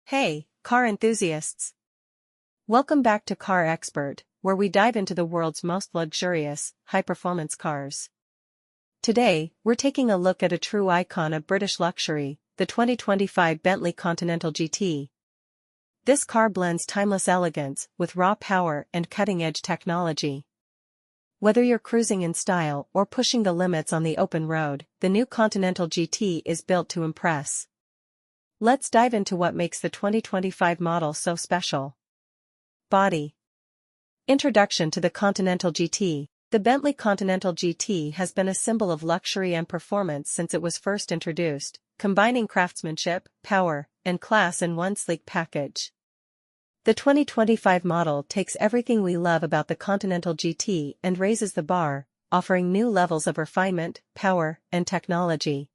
Hey, car enthusiasts! Welcome back to Car Expert, where we dive into the world's most luxurious, high-performance cars. Today, we're taking a look at a true icon of British luxury, the 2025 Bentley Continental GT. This car blends timeless elegance with raw power and cutting-edge technology. Whether you're cruising in style or pushing the limits on the open road, the new Continental GT is built to impress. Let's dive into what makes the 2025 model so special. Body. Introduction to the Continental GT. The Bentley Continental GT has been a symbol of luxury and performance since it was first introduced, combining craftsmanship, power, and class in one sleek package. The 2025 model takes everything we love about the Continental GT and raises the bar, offering new levels of refinement, power, and technology.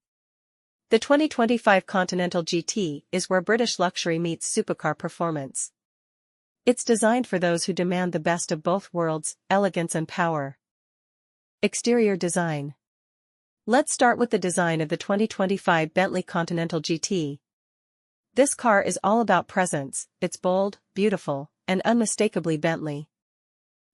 The 2025 Continental GT is where British luxury meets supercar performance. It's designed for those who demand the best of both worlds, elegance and power. Exterior design. Let's start with the design of the 2025 Bentley Continental GT. This car is all about presence. It's bold, beautiful, and unmistakably Bentley.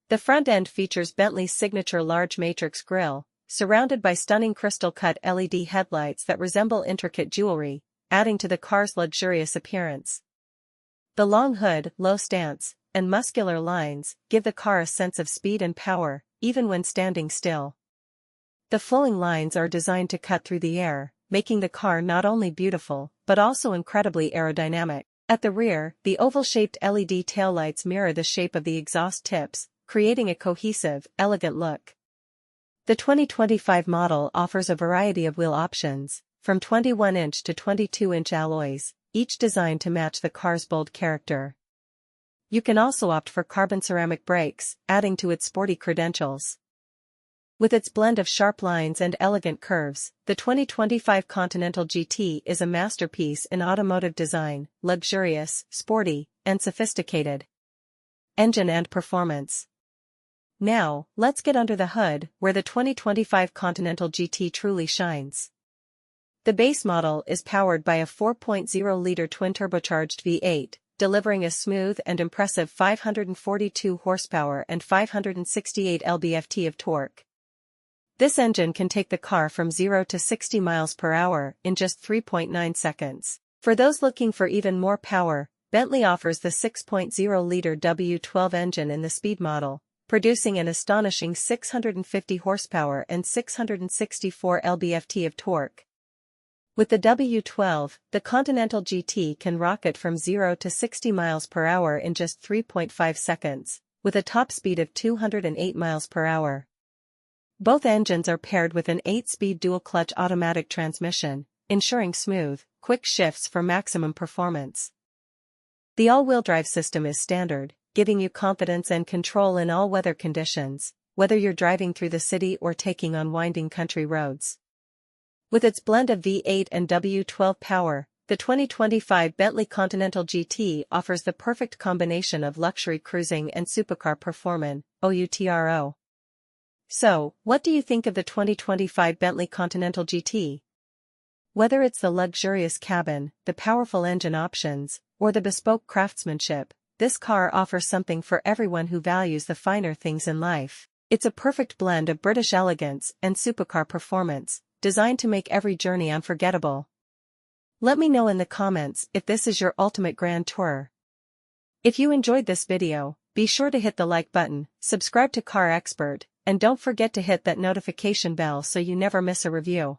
The front end features Bentley's signature large matrix grille, surrounded by stunning crystal-cut LED headlights that resemble intricate jewelry, adding to the car's luxurious appearance. The long hood, low stance, and muscular lines give the car a sense of speed and power, even when standing still. The flowing lines are designed to cut through the air, making the car not only beautiful, but also incredibly aerodynamic. At the rear, the oval-shaped LED taillights mirror the shape of the exhaust tips, creating a cohesive, elegant look. The 2025 model offers a variety of wheel options, from 21-inch to 22-inch alloys, each designed to match the car's bold character. You can also opt for carbon ceramic brakes, adding to its sporty credentials. With its blend of sharp lines and elegant curves, the 2025 Continental GT is a masterpiece in automotive design, luxurious, sporty, and sophisticated. Engine and performance. Now, let's get under the hood, where the 2025 Continental GT truly shines. The base model is powered by a 4.0-liter twin-turbocharged V8, delivering a smooth and impressive 542 horsepower and 568 lb-ft of torque. This engine can take the car from 0 to 60 miles per hour in just 3.9 seconds. For those looking for even more power, Bentley offers the 6.0-liter W12 engine in the Speed model, producing an astonishing 650 horsepower and 664 lb-ft of torque. With the W12, the Continental GT can rocket from 0 to 60 miles per hour in just 3.5 seconds, with a top speed of 208 miles per hour. Both engines are paired with an 8-speed dual-clutch automatic transmission, ensuring smooth, quick shifts for maximum performance. The all-wheel drive system is standard, giving you confidence and control in all weather conditions, whether you're driving through the city or taking on winding country roads. With its blend of V8 and W12 power, the 2025 Bentley Continental GT offers the perfect combination of luxury cruising and supercar performance, OUTRO. So, what do you think of the 2025 Bentley Continental GT? Whether it's the luxurious cabin, the powerful engine options, or the bespoke craftsmanship, this car offers something for everyone who values the finer things in life. It's a perfect blend of British elegance and supercar performance, designed to make every journey unforgettable. Let me know in the comments if this is your ultimate grand tour. If you enjoyed this video, be sure to hit the like button, subscribe to Car Expert, and don't forget to hit that notification bell so you never miss a review.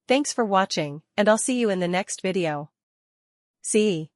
Thanks for watching, and I'll see you in the next video. See.